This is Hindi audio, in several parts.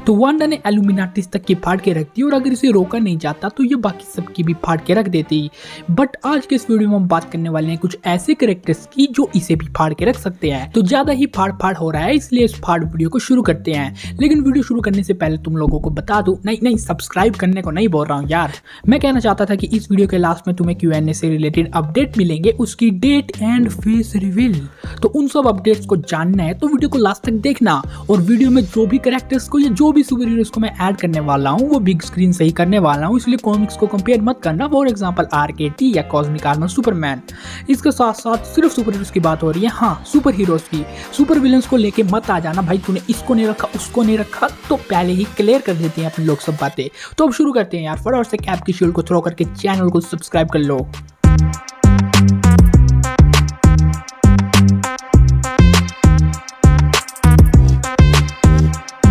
तो वांडा ने एल्यूमिनाटिस तक की फाड़ के रख दी और अगर इसे रोका नहीं जाता तो ये बाकी सबकी भी फाड़ के रख देती। बट आज के इस वीडियो में हम बात करने वाले हैं कुछ ऐसे कैरेक्टर्स की जो इसे भी फाड़ के रख सकते हैं। तो ज्यादा ही फाड़ हो रहा है, इसलिए इस फाड़ वीडियो को शुरू करते हैं। लेकिन वीडियो शुरू करने से पहले तुम लोगों को बता दूं, नहीं सब्सक्राइब करने को नहीं बोल रहा हूँ यार। मैं कहना चाहता था कि इस वीडियो के लास्ट में तुम्हें Q&A से रिलेटेड अपडेट मिलेंगे, उसकी डेट एंड फेस रिवील। तो उन सब अपडेट्स को जानना है तो वीडियो को लास्ट तक देखना। और वीडियो में जो भी कैरेक्टर्स को या जो भी सुपर हीरोज को मैं ऐड करने वाला हूँ वो बिग स्क्रीन से ही करने वाला हूँ, इसलिए कॉमिक्स को कंपेयर मत करना। फॉर एग्जांपल RKT या कॉस्मिक आर्मर सुपरमैन। इसके साथ साथ सिर्फ सुपर हीरोज की बात हो रही है। हाँ, सुपर हीरोज की, सुपर विलन्स को लेके मत आ जाना भाई तूने इसको नहीं रखा उसको नहीं रखा, तो पहले ही क्लियर कर देते हैं अपने लोग सब बातें। तो अब शुरू करते हैं यार, फटाफट से कैप की शील्ड को थ्रो करके चैनल को सब्सक्राइब कर लो।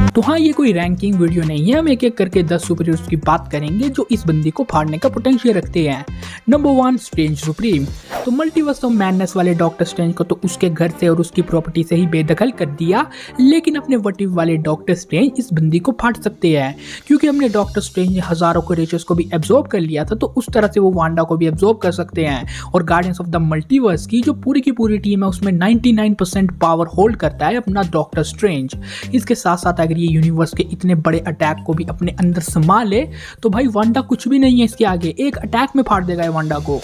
तो हाँ, ये कोई रैंकिंग वीडियो नहीं है, हम एक एक करके 10 सुपर हीरोज की बात करेंगे जो इस बंदी को फाड़ने का पोटेंशियल रखते हैं। Number 1 strange supreme. तो मल्टीवर्स ऑफ मैडनेस वाले डॉक्टर स्ट्रेंज को तो उसके घर से और उसकी प्रॉपर्टी से ही बेदखल कर दिया, लेकिन अपने व्हाट इफ वाले डॉक्टर स्ट्रेंज इस बंदी को फाड़ सकते हैं, क्योंकि हमने डॉक्टर स्ट्रेंज ने हजारों क्रिएचर्स को भी एब्जॉर्ब कर लिया था, तो उस तरह से वो वांडा को भी एब्जॉर्ब कर सकते हैं। और गार्डियंस ऑफ द मल्टीवर्स की जो पूरी की पूरी टीम है उसमें 99% पावर होल्ड करता है अपना डॉक्टर स्ट्रेंज। इसके साथ साथ अगर यूनिवर्स के इतने बड़े अटैक को भी अपने अंदर संभाले तो भाई वांडा कुछ भी नहीं है इसके आगे, एक अटैक में फाड़ देगा ये वांडा को।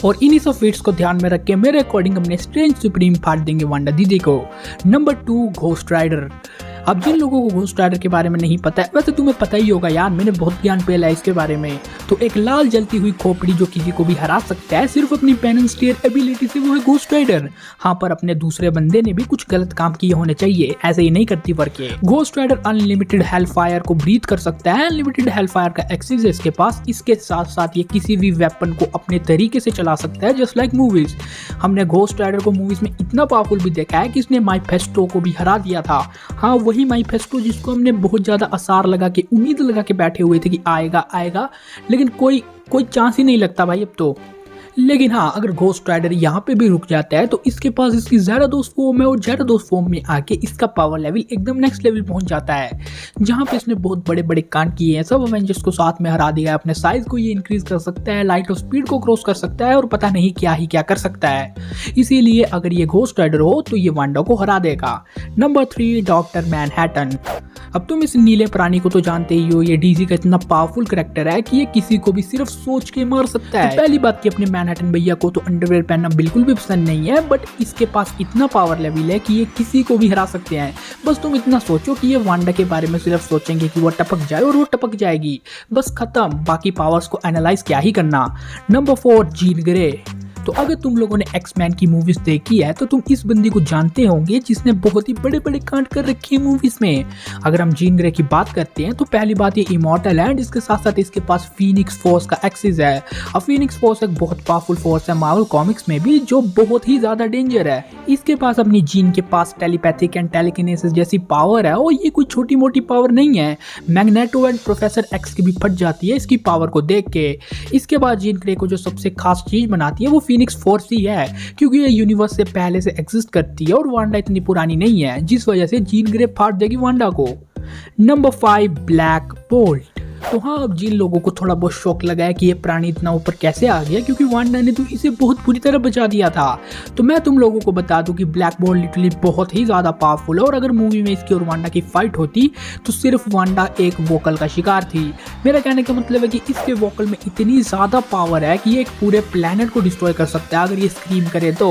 और इन्हीं सब फीट्स को ध्यान में रख के मेरे अकॉर्डिंग अपने स्ट्रेंज सुप्रीम फाड़ देंगे वांडा दीदी को। Number 2 ghost rider. अब जिन लोगों को घोस्ट राइडर के बारे में नहीं पता है, वैसे तुम्हें पता ही होगा यार, मैंने बहुत ज्ञान फैला है इसके बारे में। तो एक लाल जलती हुई खोपड़ी जो किसी को भी हरा सकता है सिर्फ अपनी पेन एंड स्टीयर एबिलिटी से, वो है घोस्ट राइडर। हाँ, पर अपने दूसरे बंदे ने भी कुछ गलत काम किए होने चाहिए, ऐसे ही नहीं करती वर्क ये। Ghost rider unlimited hell fire को ब्रीथ कर सकता है, अनलिमिटेड हेल फायर का एक्सेस है इसके पास। इसके साथ साथ ये किसी भी वेपन को अपने तरीके से चला सकता है, जस्ट लाइक मूवीज। हमने घोस्ट राइडर को मूवीज में इतना पावरफुल भी देखा है कि इसने माइफेस्टो को भी हरा दिया था। हाँ, वही माइफेस्टो जिसको हमने बहुत ज्यादा आसार लगा के, उम्मीद लगा के बैठे हुए थे कि आएगा, लेकिन कोई चांस ही नहीं लगता भाई अब तो। लेकिन हाँ, अगर घोस्ट राइडर यहाँ पे भी रुक जाता है तो इसके पास इसकी ज़्यादादोस फॉर्म है, और ज़्यादादोस फॉर्म में आके इसका पावर लेवल एकदम नेक्स्ट लेवल पहुंच जाता है, जहाँ पे इसने बहुत बड़े बड़े कांड किए हैं। सब अवेंजर्स को साथ में हरा दिया है, अपने साइज को ये इंक्रीज कर सकता है, लाइट ऑफ स्पीड को क्रॉस कर सकता है, और पता नहीं क्या कर सकता है। इसीलिए अगर ये घोस्ट राइडर हो तो ये वांडा को हरा देगा। Number 3 doctor Manhattan. अब तुम इस नीले प्राणी को तो जानते ही हो, ये डीसी का इतना पावरफुल कैरेक्टर है कि ये किसी को भी सिर्फ सोच के मार सकता है। तो पहली बात कि अपने मैनहट्टन भैया को तो अंडरवेयर पहनना बिल्कुल भी पसंद नहीं है, बट इसके पास इतना पावर लेवल है कि ये किसी को भी हरा सकते हैं। बस तुम इतना सोचो कि ये वांडा के बारे में सिर्फ सोचेंगे कि वो टपक जाए और वो टपक जाएगी, बस खत्म, बाकी पावर्स को एनालाइज क्या ही करना। Number 4 Jean Grey. तो अगर तुम लोगों ने एक्समैन की मूवीज देखी है तो तुम इस बंदी को जानते होंगे जिसने बहुत ही बड़े बड़े कांड कर रखे हैं मूवीज में। अगर हम जीन ग्रे की बात करते हैं तो पहली बात ये इमॉर्टल है, इसके साथ साथ इसके पास फीनिक्स फोर्स का एक्सेस है। और फीनिक्स फोर्स एक बहुत पावरफुल फोर्स है मार्वल कॉमिक्स में भी, जो बहुत ही ज्यादा डेंजर है। इसके पास अपनी जीन के पास टेलीपैथिक एंड टेलीकिनेसिस जैसी पावर है, और ये कोई छोटी मोटी पावर नहीं है। मैग्नेटो एंड प्रोफेसर एक्स की भी फट जाती है इसकी पावर को देख के। इसके बाद जीन ग्रे को जो सबसे खास चीज बनाती है वो फीनिक्स फोर्स ही है, क्योंकि ये यूनिवर्स से पहले से एग्जिस्ट करती है और वांडा इतनी पुरानी नहीं है, जिस वजह से जीन ग्रे फाड़ देगी वांडा को। Number 5 black bolt. तो हाँ, अब जिन लोगों को थोड़ा बहुत शौक लगा है कि ये प्राणी इतना ऊपर कैसे आ गया, क्योंकि वांडा ने तो इसे बहुत बुरी तरह बचा दिया था, तो मैं तुम लोगों को बता दूं कि ब्लैक बोल्ट लिटरली बहुत ही ज्यादा पावरफुल है। और अगर मूवी में इसकी और वांडा की फाइट होती तो सिर्फ वांडा एक वोकल का शिकार थी। मेरा कहने का मतलब है कि इसके वोकल में इतनी ज्यादा पावर है कि ये एक पूरे प्लेनेट को डिस्ट्रॉय कर सकता है अगर ये स्क्रीम करे तो।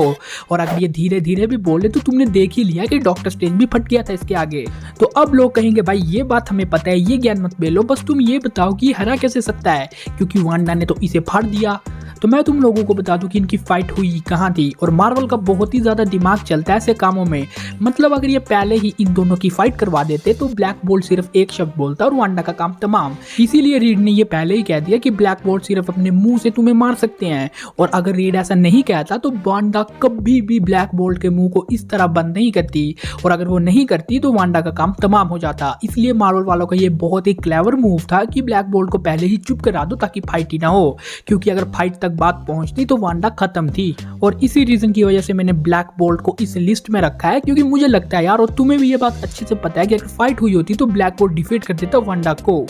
और अगर ये धीरे धीरे भी बोले तो तुमने देख ही लिया कि डॉक्टर स्ट्रेंज भी फट गया था इसके आगे। तो अब लोग कहेंगे भाई ये बात हमें पता है, ये ज्ञान मत बेलो, बस तुम ये बताओ कि हरा कैसे सकता है, क्योंकि वांडा ने तो इसे फाड़ दिया। तो मैं तुम लोगों को बता दूं कि इनकी फाइट हुई कहाँ थी। और मार्वल का बहुत ही ज्यादा दिमाग चलता है ऐसे कामों में, मतलब अगर ये पहले ही इन दोनों की फाइट करवा देते तो ब्लैक बोल्ट सिर्फ एक शब्द बोलता और वांडा का काम तमाम। इसीलिए रीड ने ये पहले ही कह दिया कि ब्लैक बोल्ट सिर्फ अपने मुंह से तुम्हें मार सकते हैं। और अगर रीड ऐसा नहीं कहता तो वांडा कभी भी ब्लैक बोल्ट के मुंह को इस तरह बंद नहीं करती, और अगर वो नहीं करती तो वांडा का काम तमाम हो जाता। इसलिए मार्वल वालों का ये बहुत ही क्लेवर मूव था कि ब्लैक बोल्ट को पहले ही चुप करा दो ताकि फाइट ही ना हो, क्योंकि अगर फाइट तक बात पहुंचती तो वांडा खत्म थी। और इसी रीजन की वजह से मैंने ब्लैक बोल्ट को इस लिस्ट में रखा है, क्योंकि मुझे लगता है यार, और तुम्हें भी ये बात अच्छे से पता है कि अगर फाइट हुई होती तो ब्लैक बोल्ट डिफीट कर देता वांडा को।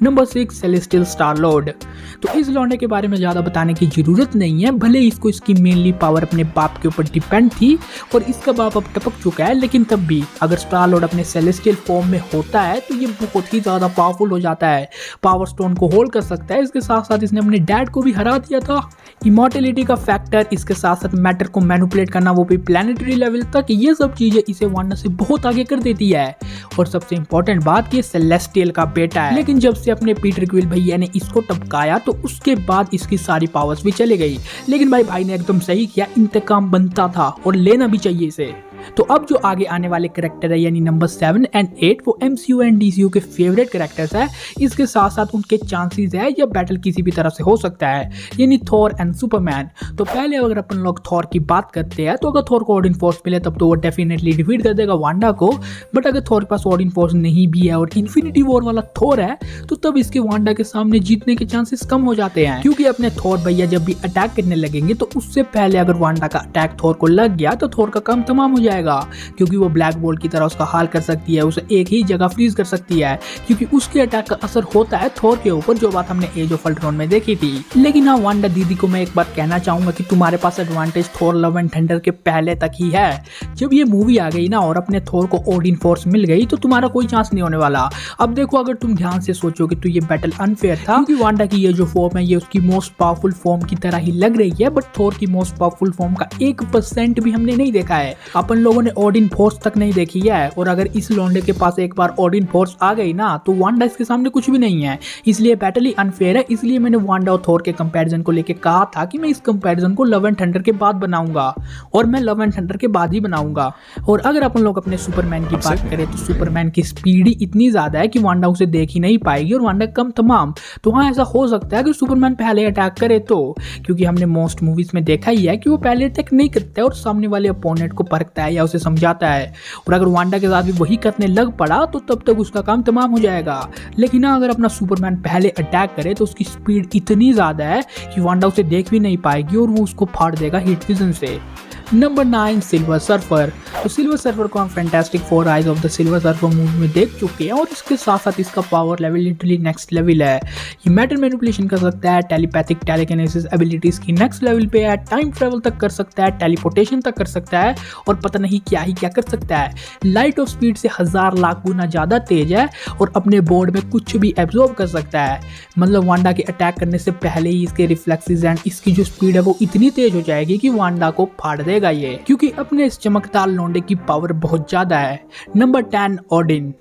Number 6 celestial star Lord. तो इस लौंडे के बारे में ज्यादा बताने की जरूरत नहीं है, भले इसको इसकी मेनली पावर अपने बाप के ऊपर डिपेंड थी और इसका बाप अब टपक चुका है, लेकिन तब भी अगर स्टार लॉर्ड अपने सेलेस्टियल फॉर्म में होता है तो ये बहुत ही ज्यादा पावरफुल हो जाता है, पावर स्टोन को होल्ड कर सकता है। इसके साथ साथ इसने अपने डैड को भी हरा दिया था। इमॉर्टेलिटी का फैक्टर, इसके साथ साथ मैटर को मैनिपुलेट करना, वो भी प्लैनेटरी लेवल तक, ये सब चीजें इसे वांडा से बहुत आगे कर देती है। और सबसे इंपॉर्टेंट बात, ये सेलेस्टियल का बेटा है, लेकिन जब से अपने पीटर क्विल भैया ने इसको टपकाया तो उसके बाद इसकी सारी पावर्स भी चली गई। लेकिन भाई ने एकदम सही किया, इंतकाम बनता था और लेना भी चाहिए इसे। तो अब जो आगे आने वाले कैरेक्टर है यानी नंबर 7 और 8 वो MCU एंड DCU के फेवरेट कैरेक्टर्स है। इसके साथ साथ उनके चांसेस है या बैटल किसी भी तरह से हो सकता है, यानी थॉर एंड सुपरमैन। तो पहले अगर अपन लोग थॉर की बात करते हैं तो अगर थॉर को ओडिन फोर्स मिले तब तो वो डेफिनेटली डिफीट कर देगा वांडा को। बट अगर थॉर के पास ओडिन फोर्स नहीं भी है और इन्फिनिटी वॉर वाला थॉर है तो तब इसके वांडा के सामने जीतने के चांसेस कम हो जाते हैं, क्योंकि अपने थॉर भैया जब भी अटैक करने लगेंगे तो उससे पहले अगर वांडा का अटैक थॉर को लग गया तो थॉर का काम तमाम हो जाएगा, क्योंकि वो ब्लैक बोल्ट की तरह उसका हाल कर सकती है, उसे एक ही जगह फ्रीज कर सकती है, क्योंकि उसके अटैक का असर होता है थॉर के ऊपर, जो बात हमने एज ऑफ अल्ट्रॉन में देखी थी। लेकिन हाँ, वांडा दीदी को मैं एक बार कहना चाहूंगा कि तुम्हारे पास advantage Thor love and thunder के पहले तक ही है। जब ये मूवी आ गई ना और अपने थॉर को ओडिन फोर्स मिल गई तो तुम्हारा कोई चांस नहीं होने वाला। अब देखो, अगर तुम ध्यान से सोचोगे तो ये बैटल अनफेयर था, क्योंकि वांडा की ये जो फॉर्म है ये उसकी मोस्ट पावरफुल फॉर्म की तरह ही लग रही है, बट थॉर की मोस्ट पावरफुल फॉर्म का 1% भी हमने नहीं देखा है। अपन लोगों ने ओडिन फोर्स तक नहीं देखी है, और अगर इस लौंडे के पास एक बार ओडिन फोर्स आ गई ना तो वांडा इसके सामने कुछ भी नहीं है। इसलिए बैटल ही अनफेयर है। इसलिए मैंने वांडा और थॉर के कंपैरिजन को लेके कहा था कि मैं इस कंपैरिजन को लव एंड थंडर के बाद बनाऊंगा, और मैं लव एंड थंडर के बाद ही बनाऊंगा। और अगर अपन लोग अपने सुपरमैन की बात करें तो सुपरमैन की स्पीड ही इतनी ज्यादा है कि वांडा उसे देख ही नहीं पाएगी और वांडा कम तमाम। तो हाँ, ऐसा हो सकता है कि सुपरमैन पहले अटैक करे तो, क्योंकि हमने मोस्ट मूवीज में देखा ही है कि वो पहले अटैक नहीं करता है और सामने वाले अपोनेंट को परखता है या उसे समझाता है। और अगर वांडा के साथ भी वही करने लग पड़ा तो तब तक उसका काम तमाम हो जाएगा। लेकिन अगर अपना सुपरमैन पहले अटैक करे तो उसकी स्पीड इतनी ज्यादा है कि वांडा उसे देख भी नहीं पाएगी और वो उसको फाड़ देगा हीट विजन से। Number 9 silver surfer. तो सिल्वर सर्फर को हम fantastic four eyes of the silver surfer movie में देख चुके हैं, और इसके साथ साथ इसका power level literally next level है। ये मैटर मैनिपुलेशन कर सकता है, टेलीपैथिक टेलीकिनेसिस एबिलिटीज की नेक्स्ट लेवल पे है, टाइम ट्रेवल तक कर सकता है, टेलीपोर्टेशन तक कर सकता है, और पता नहीं क्या ही क्या कर सकता है। लाइट ऑफ स्पीड से 1000 लाख गुना ज्यादा तेज है और अपने बोर्ड में कुछ भी एब्जॉर्ब कर सकता है। मतलब वांडा के अटैक करने से पहले ही इसके रिफ्लेक्सेस एंड इसकी जो स्पीड है वो इतनी तेज हो जाएगी कि वांडा को फाड़ देगा ये, क्योंकि अपने इस चमकदार लौंडे की पावर बहुत ज्यादा है। Number 10 Odin.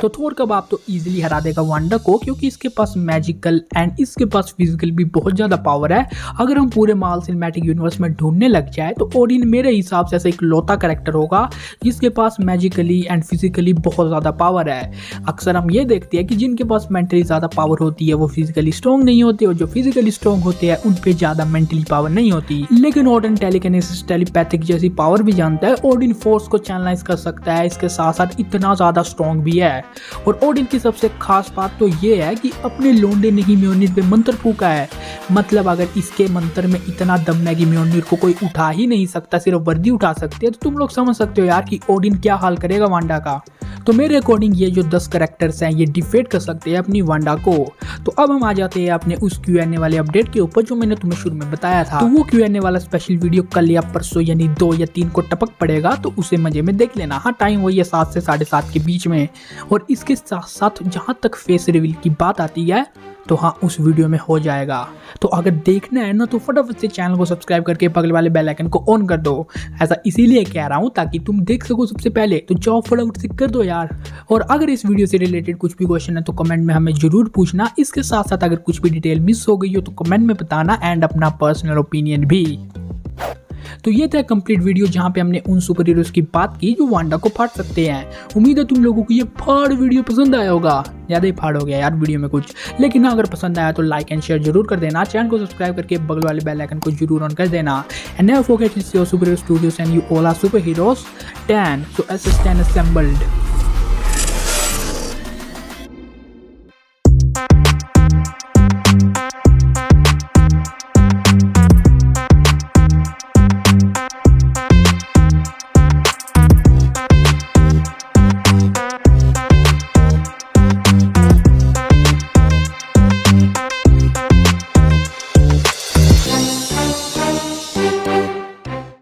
तो थोर का बाप तो इजीली हरा देगा वांडा को, क्योंकि इसके पास मैजिकल एंड इसके पास फिजिकल भी बहुत ज्यादा पावर है। अगर हम पूरे मार्वल सिनेमैटिक यूनिवर्स में ढूंढने लग जाए तो ओडिन मेरे हिसाब से ऐसा एक लौता कैरेक्टर होगा जिसके पास मैजिकली एंड फिजिकली बहुत ज्यादा पावर है। अक्सर हम ये देखते हैं कि जिनके पास मेंटली ज्यादा पावर होती है वो फिजिकली स्ट्रॉन्ग नहीं होते, और जो फिजिकली स्ट्रॉन्ग होते हैं उन पे ज्यादा मेंटली पावर नहीं होती। लेकिन ओडिन टेलीकिनेसिस टेलीपैथिक जैसी पावर भी जानता है, ओडिन फोर्स को चैनलाइज कर सकता है, इसके साथ साथ इतना ज्यादा स्ट्रॉन्ग भी है। और ओडिन की सबसे खास बात तो ये है कि अपने लोंडे ने ही म्योनिर पे मंत्र फूका है। मतलब अगर इसके मंत्र में इतना दम है कि म्योनिर को कोई उठा ही नहीं सकता, सिर्फ वर्दी उठा सकती है, तो तुम लोग समझ सकते हो यार कि ओडिन क्या हाल करेगा वांडा का। तो मेरे अकॉर्डिंग ये जो 10 कैरेक्टर्स हैं ये डिफीट कर सकते हैं अपनी वांडा को। तो अब हम आ जाते हैं अपने उस Q&A वाले अपडेट के ऊपर जो मैंने तुम्हें शुरू में बताया था। तो वो Q&A वाला स्पेशल वीडियो कल या परसों यानी 2 या 3 को टपक पड़ेगा, तो उसे मजे में देख लेना। हाँ, टाइम वही है 7 से 7:30 के बीच में। और इसके साथ साथ जहाँ तक फेस रिवील की बात आती है तो हाँ, उस वीडियो में हो जाएगा। तो अगर देखना है ना तो फटाफट से चैनल को सब्सक्राइब करके बगल वाले बेल आइकन को ऑन कर दो। ऐसा इसीलिए कह रहा हूँ ताकि तुम देख सको सबसे पहले, तो जाओ फटाफट से कर दो यार। और अगर इस वीडियो से रिलेटेड कुछ भी क्वेश्चन है तो कमेंट में हमें जरूर पूछना। इसके साथ साथ अगर कुछ भी डिटेल मिस हो गई हो तो कमेंट में बताना, एंड अपना पर्सनल ओपिनियन भी। तो ये था कंप्लीट वीडियो जहाँ पे हमने उन सुपर हीरोज की बात की जो वांडा को फाड़ सकते हैं। उम्मीद है तुम लोगों को ये फाड़ वीडियो पसंद आया होगा। ज़्यादा ही फाड़ हो गया यार वीडियो में कुछ, लेकिन अगर पसंद आया तो लाइक एंड शेयर जरूर कर देना। चैनल को सब्सक्राइब करके बगल वाले बेल आइकन को जरूर ऑन कर देना। And never forget to see your super hero studios and you all are super heroes 10, so SS10 assembled।